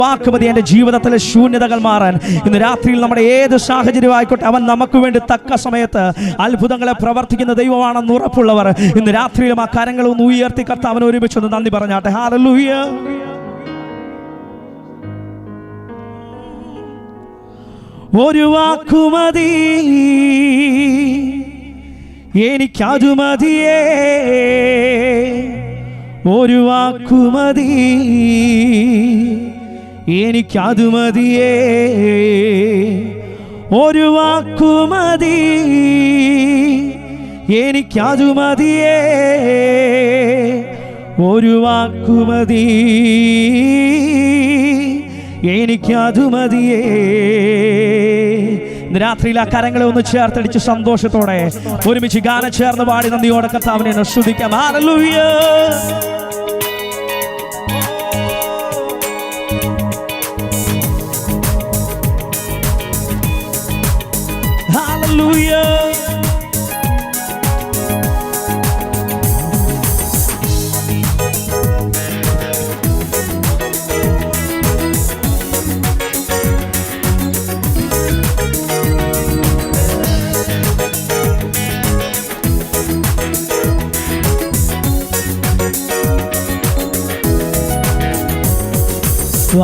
വാക്ക് മതി എൻ്റെ ജീവിതത്തിലെ ശൂന്യതകൾ മാറാൻ. ഇന്ന് രാത്രിയിൽ നമ്മുടെ ഏത് സാഹചര്യം ആയിക്കോട്ടെ, അവൻ നമുക്ക് വേണ്ടി തക്ക സമയത്ത് അത്ഭുതങ്ങളെ പ്രവർത്തിക്കുന്ന ദൈവമാണെന്ന് ഉറപ്പുള്ളവർ ഇന്ന് രാത്രിയിലും ആ കരങ്ങൾ ഒന്ന് ഉയർത്തി കർത്താവിനെ ഒരുമിച്ചൊന്ന് നന്ദി പറഞ്ഞാട്ടെ. ഹല്ലേലൂയ. ഒരു വാക്കുമതി എനിക്കതു മതിയേ, ഒരു വാക്കുമതി എനിക്കതു മതിയേ, ഒരു വാക്കുമതി എനിക്കതു മതിയേ, ഒരു വാക്കുമതി എനിക്കതു മതിയേ. ഇന്ന് രാത്രിയിൽ ആ കരങ്ങളെ ഒന്ന് ചേർത്തടിച്ച് സന്തോഷത്തോടെ ഒരുമിച്ച് ഗാനം ചേർന്ന് പാടി നന്ദിയോടെ കർത്താവിനെ സ്തുതിക്കാം. ഹല്ലേലൂയ. ഹല്ലേലൂയ.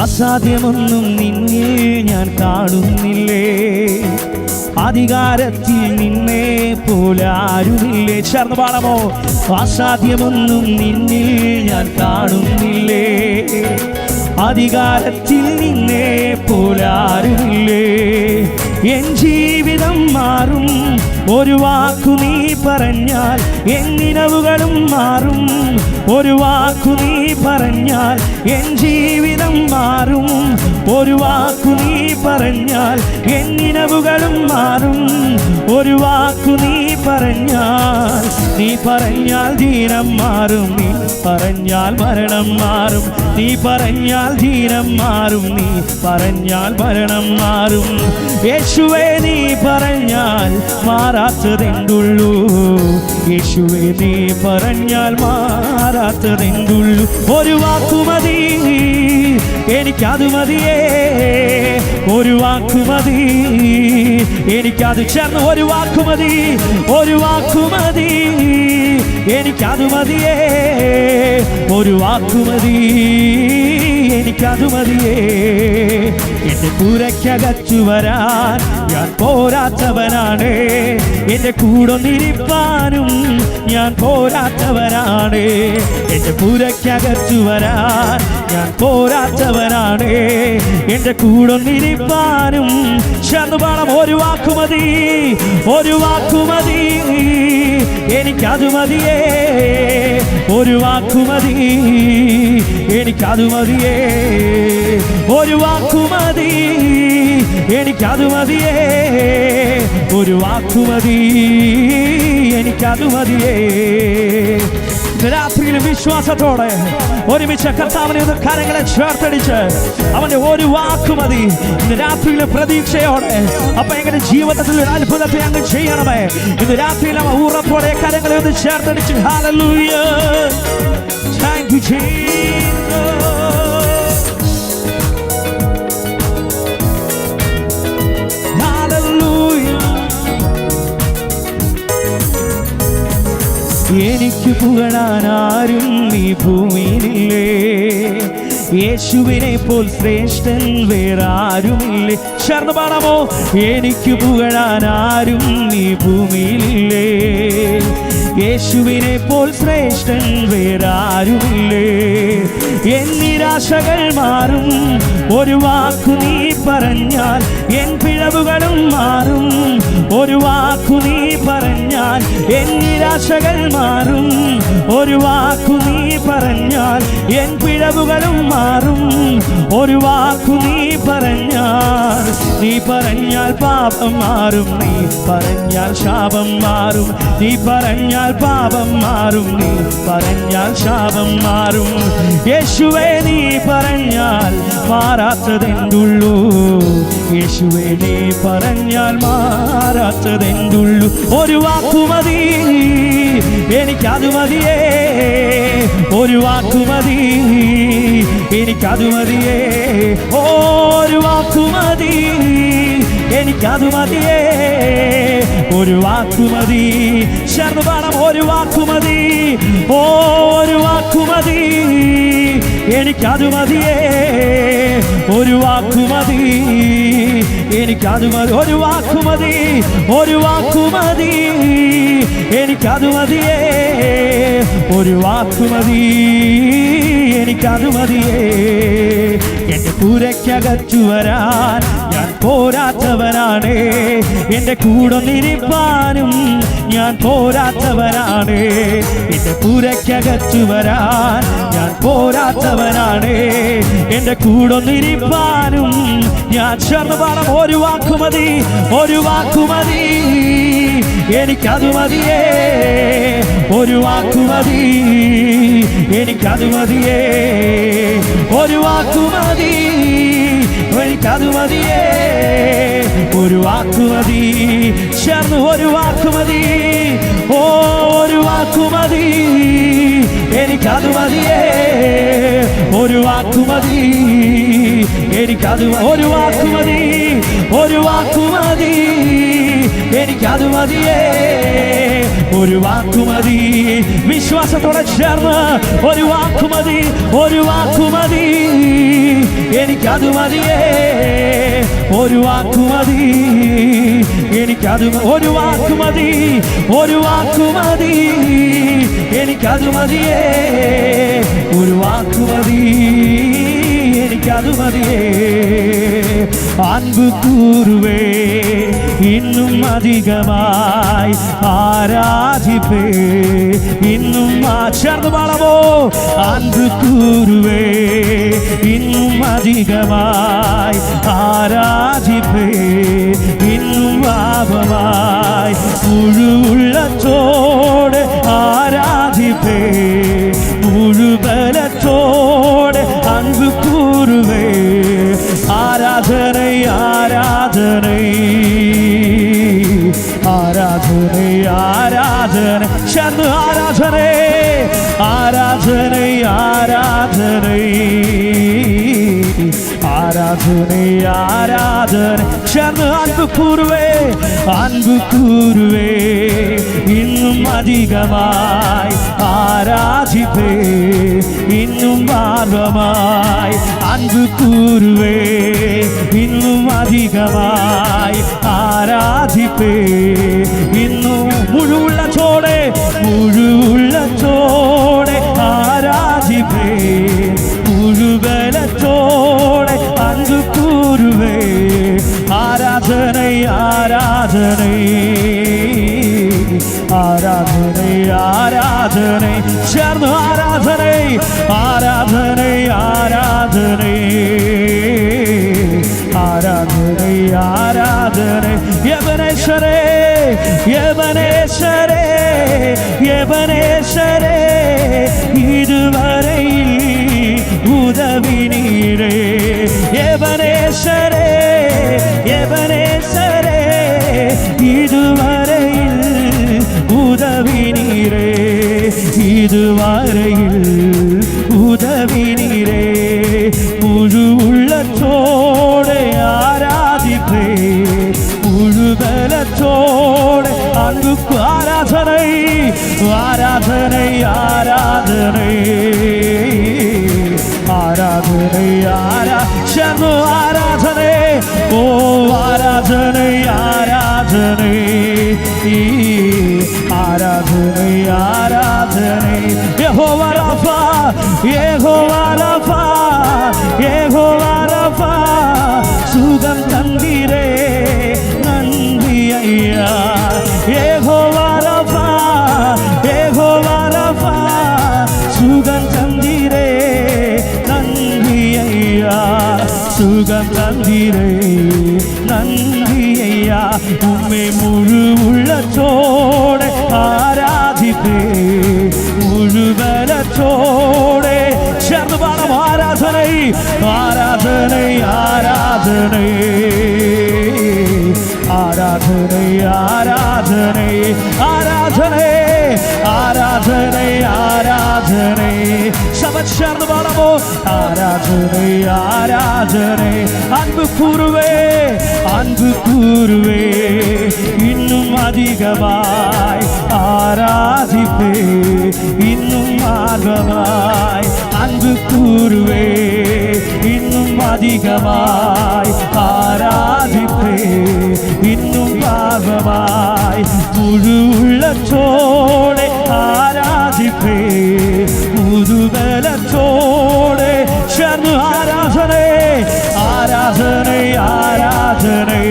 അസാധ്യമൊന്നും നിന്നെ ഞാൻ കാണുന്നില്ലേ, അധികാരത്തിൽ നിന്നെ പോലെ ആരുമില്ലേ. ചേർന്ന് പാടാമോ? അസാധ്യമൊന്നും നിന്നിൽ ഞാൻ കാണുന്നില്ലേ, അധികാരത്തിൽ നിന്നെ പോലെ ആരുമില്ലേ. എൻ ജീവിതം മാറും ഒരു വാക്കു നീ പറഞ്ഞാൽ, എൻ നിലവുകളും മാറും ഒരു വാക്കു നീ പറഞ്ഞാൽ, എൻ ജീവിതം മാറും ഒരു വാക്കു നീ പറഞ്ഞാൽ, എൻ നിലവുകളും മാറും ഒരു വാക്കു നീ പറഞ്ഞാൽ. നീ പറഞ്ഞാൽ ദീനം മാറും, നീ പറഞ്ഞാൽ മരണം മാറും, നീ പറഞ്ഞാൽ ദീനം മാറും, നീ പറഞ്ഞാൽ മരണം മാറും. യേശുവേ നീ പറഞ്ഞാൽ മാറാത്തതെന്തുള്ളൂ, യേശുവേ നീ പറഞ്ഞാൽ മാറാത്തതെന്തുള്ളൂ. ഒരു വാക്കുമതി എനിക്കത് മതിയേ, ഒരു വാക്കുമതി എനിക്കത്. ചേർന്ന് ഒരു വാക്കുമതി, ഒരു വാക്കുമതി എനിക്കത് മതിയേ, ഒരു വാക്കുമതി എനിക്കത് മതിയേ. എന്റെ പുരയ്ക്കകച്ചു വരാൻ ഞാൻ പോരാത്തവനാണ്, എന്റെ കൂടൊന്നിരിപ്പാനും ഞാൻ പോരാത്തവനാണ്. എന്റെ പുരയ്ക്കകച്ചു വരാൻ ഞാൻ പോരാത്തവനാണ്, എന്റെ കൂടൊന്നിരിപ്പാനും. ചേർന്ന് പാടാം. ഒരു വാക്കുമതി, ഒരു വാക്കുമതി എനിക്കത് മതിയേ, ഒരു വാക്കുമതി എനിക്കത് മതിയേ, ഒരു വാക്കുമതി എനിക്കത് മതിയേ, ഒരു വാക്കുമതി എനിക്കത് മതിയേ. രാത്രിയിൽ വിശ്വാസത്തോടെ ഒരുമിച്ച് കർത്താവിനെ ഒന്ന് കരങ്ങളെ ചേർത്തടിച്ച് അവന്റെ ഒരു വാക്കുമതി ഇന്ന് രാത്രിയിലെ പ്രതീക്ഷയോടെ അപ്പൊ എങ്ങനെ ജീവിതത്തിൽ ഒരു അത്ഭുതത്തെ അങ്ങ് ചെയ്യണമേ. ഇന്ന് രാത്രിയിൽ അവ ഉറപ്പോടെ കരങ്ങളെ ഒന്ന് ചേർത്തടിച്ച് ഹല്ലേലൂയ. Thank you Jesus. എനിക്ക് പുകഴാൻ ആരും ഈ ഭൂമിയിലില്ലേ, യേശുവിനെ പോൽ ശ്രേഷ്ഠൻ വേറെ ആരുമില്ലേ. ചേർന്ന് പാടാമോ? എനിക്ക് പുകഴാൻ ആരും ഈ ഭൂമിയിലില്ലേ, യേശുവിനെ പോൽ ശ്രേഷ്ഠൻ വേറെ ആരുമില്ലേ. എൻ നിരാശകൾ മാറും ഒരു വാക്കു നീ പറഞ്ഞാൽ, എൻ പിഴവുകളും മാറും ഒരു വാക്കു നീ പറഞ്ഞാൽ, എൻ നിരാശകൾ മാറും ഒരു വാക്കു നീ പറഞ്ഞാൽ, എൻ പിഴവുകളും മാറും ഒരു വാക്കു നീ പറഞ്ഞാൽ. നീ പറഞ്ഞാൽ പാപം മാറും, നീ പറഞ്ഞാൽ ശാപം മാറും, നീ പറഞ്ഞാൽ പാപം മാറും, നീ പറഞ്ഞാൽ ശാപം മാറും. യേശുവേ നീ പറഞ്ഞാൽ മാറാത്തതെന്തുള്ളൂ, യേശുവേ നീ പറഞ്ഞാൽ മാറാത്തതെന്തുള്ളൂ. ഒരു വാക്കുമതി എനിക്കത് മതിയേ, ഒരു വാക്കുമതി എനിക്കത് മതിയേ, ഒരു വാക്കുമതി എനിക്കത് മതിയേ, ഒരു വാക്കുമതി. ചേർന്ന് പാടാം. ഒരു വാക്കുമതി, ഒരു വാക്കുമതി എനിക്കത് മതിയേ, ഒരു വാക്കുമതി എനിക്കത് മതി, ഒരു വാക്കുമതി, ഒരു വാക്കുമതി എനിക്കത് മതിയേ, ഒരു വാക്കുമതി എനിക്കത് മതിയേ. എന്റെ കൂരയ്ക്കകത്തു വരാൻ ഞാൻ പോരാത്തവനാണ്, എന്റെ കൂടൊന്നിരിപ്പാനും ഞാൻ പോരാത്തവനാണ്, എന്റെ കൂരയ്ക്കകത്തു വരാൻ ഞാൻ പോരാത്തവനാണ്, എന്റെ കൂടൊന്നിരിപ്പാനും ഞാൻ. ചേർന്ന് പാടാം. ഒരു വാക്കുമതി, ഒരു വാക്കുമതി എനിക്കത് മതിയേ, ഒരു വാക്കുമതി എനിക്കത് മതിയേ, ഒരു വാക്കുമതി എനിക്കത് മതിയേ, ഒരു വാക്കുമതി. ചേർന്ന് ഒരു വാക്കുമതി, ഒരു വാക്കുമതി എനിക്കത് മതിയേ, ഒരു വാക്കുമതി എനിക്കത്, ഒരു വാക്കുമതി, ഒരു വാക്കുമതി എനിക്കത് മതിയേ, ഒരു വാക്കുമതി. വിശ്വാസത്തോടെ ചേർന്ന് ഒരു വാക്കുമതി, ഒരു വാക്കുമതി എനിക്കത് മതിയേ, ഒരു വാക്കുമതി എനിക്കത്, ഒരു വാക്കുമതി, ഒരു വാക്കുമതി എനിക്കത് മതിയേ, ഒരു വാക്കുമതി എനിക്കത് മതിയേ. അൻപു കൂറുവേ ഇന്നും അധികമായി ആരാധിപ്പേ, ഇന്നും ചേർന്ന് പാടാമോ. അൻപു കൂറുവേ ഇന്നും അധികമായി ആരാധിപ്പേ, ഇന്നും പാപമായി മുഴുവുള്ളത്തോടെ ആരാധിപ്പേ, മുഴുബലത്തോടെ അൻപു കൂറുവേ. ആരാധனை ആരാധனை ആരാധனை ആരാധனை ചേർന്ന് ആരാധனை ആരാധனை ആരാധனை ആരാധனை ആരാധனை ചേർന്ന് അൻപു കൂറുവേ, അൻപു കൂറുവേ ഇന്നും അധികമായി ആരാധിപ്പേ, ഇന്നും ഭാഗമായി അൻപു കൂറുവേ, ഇന്നും അധികമായി ആരാധിപ്പേ, ഇന്നും മുഴുവുള്ളത്തോടെ, മുഴുവുള്ളത്തോടെ ആരാധിപ്പേ, മുഴുവലത്തോടെ അൻപു കൂറുവേ. ആരാധனை ആരാധனை ആരാധனை ആരാധனை ചേർന്ന് ആരാധனை ആരാധனை ആരാധனை ആരാധனை ആരാധனை. യവനേശ്വരേ യവനേശ്വരേ യവനേശ്വരേ ഇതുവരെയിൽ ഉദവി നീരേ, യവനേശ്വരേ യവനേശ്വരേ ഇതുവരെയിൽ ഉദവി നീരേ, ഇതുവരെയിൽ ഉദവി നീരേ. മുഴുവുള്ളത്തോടെ ആരാധിപ്പേ, മുഴുവലത്തോടെ അൻപു ആരാധனை ആരാധனை ആരാധனை ആരാധனை ചേർന്ന് ആരാധனை, ഓ ആരാധனை ആരാധனை ആരാധனை ആരാധனை. യഹോവ റഫ യഹോവ റഫ യഹോവ റഫ സുഖം തന്നീരേ നന്ദി അയ്യാ. യഹോവ റഫ യഹോവ റഫ സുഖം തന്നീരേ നന്ദി അയ്യാ, സുഖം തന്നീരേ ഉമ്മേ മുഴുവുള്ളത്തോടെ ആരാധിപ്പേ മുഴുവലത്തോടെ ചേർന്ന് പാടാം ആരാധനൈ ആരാധനൈ ആരാധനൈ ആരാധനൈ ആരാധനൈ ആരാധനൈ ആരാധനൈ ആരാധനൈ സഭ ചേർന്ന് പാടാമോ ആരാധനൈ ആരാധനൈ അൻപ് കൂറുവേ இன்னும் அதிகமாய் ஆராதிப்பே இன்னும் ஆர்வமாய் அன்பு கூறுவே இன்னும் அதிகமாய் ஆராதிப்பே இன்னும் ஆர்வமாய் முழு உள்ளத்தோടെ ஆராதிப்பே முதுபலத்தோടെ ചേർന്ന് ആരാധനേ ആരാധനേ ആരാധനേ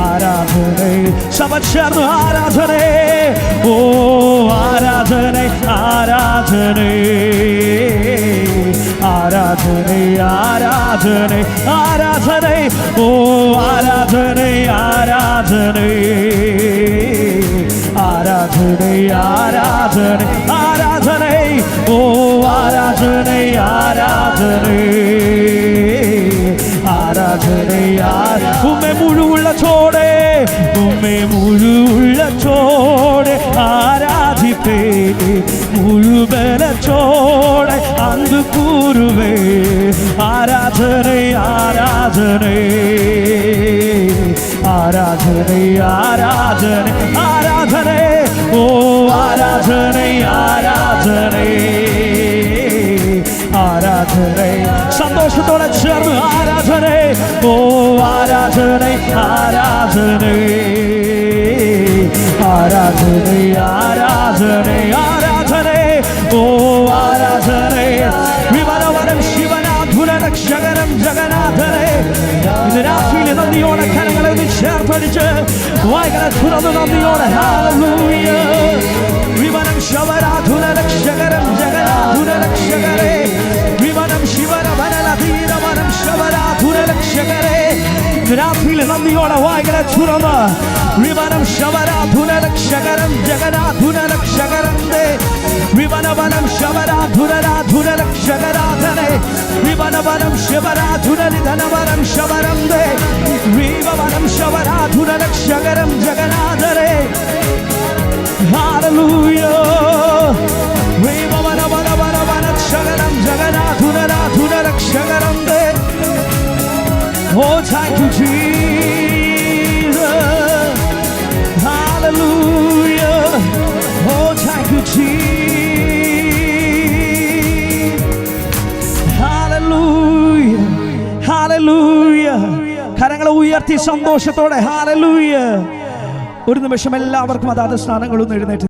ആരാധനേ സഭ ചേർന്ന് ആരാധനേ ഓ ആരാധനേ ആരാധനേ ആരാധനേ ആരാധനേ ആരാധനേ ഓ ആരാധനേ ആരാധനേ ആരാധനേ ആരാധനേ ആരാധനേ ഓ ആരാധനേ ആരാധനേ ആരാധനേ ഉമ്മേ മുഴുവുള്ളത്തോടെ ആരാധിപ്പേ മുഴുവലത്തോടെ അன்பு കൂറുവേ ആരാധനേ ആരാധനേ ആരാധനേ ആരാധനേ ആരാധനേ ഓ ആരാധനേ ആരാധനേ ആരാധനേ സന്തോഷത്തോടെ ചേർന്ന് ആരാധനേ ഓ ആരാധനേ ആരാധനേ ആരാധനേ ആരാധനേ ആരാധനേ ഓ ആരാധനേ വിവരവരം ശിവനാഥുര രക്ഷകരം ജഗന്നാഥനേ ഇന്ന് രാത്രിയിൽ നന്ദിയോടെ കരങ്ങളെ ചേർത്തടിച്ച് വായ്കളെ തുറന്ന് നന്ദിയോടെ ഹല്ലേലൂയ വിവരം ശിവനാഥുര രക്ഷകരം ജഗന്നാഥുര രക്ഷകരേ വിവരം ശിവരവനലധീരവനം ശിവനാഥുര രക്ഷകരേ രാത്രിയിൽ നന്ദിയോടെ വായ്കളെ തുറന്ന് വിവരം ശിവനാഥുര രക്ഷകരം ജഗന്നാഥുര രക്ഷകരം വിവനവനം ശിവനാഥുര രക്ഷകരാധനേ വിവനവനം ശിവനാഥുരനിധനവനം ശവരം വിവനം ശിവനാഥുര രക്ഷകരം ജഗന്നാഥരേ hallelujah വിവനവനവനവനക്ഷകരം ജഗന്നാഥുര രക്ഷകരം Oh, thank you, Jesus. Hallelujah. Oh, thank you, Jesus. Hallelujah. Hallelujah. കരങ്ങളെ ഉയർത്തി സന്തോഷത്തോടെ ഹല്ലേലൂയ. ഒരു നിമിഷം എല്ലാവർക്കും അതാത് സ്ഥാനങ്ങളിൽ നിന്ന് എഴുന്നേറ്റ്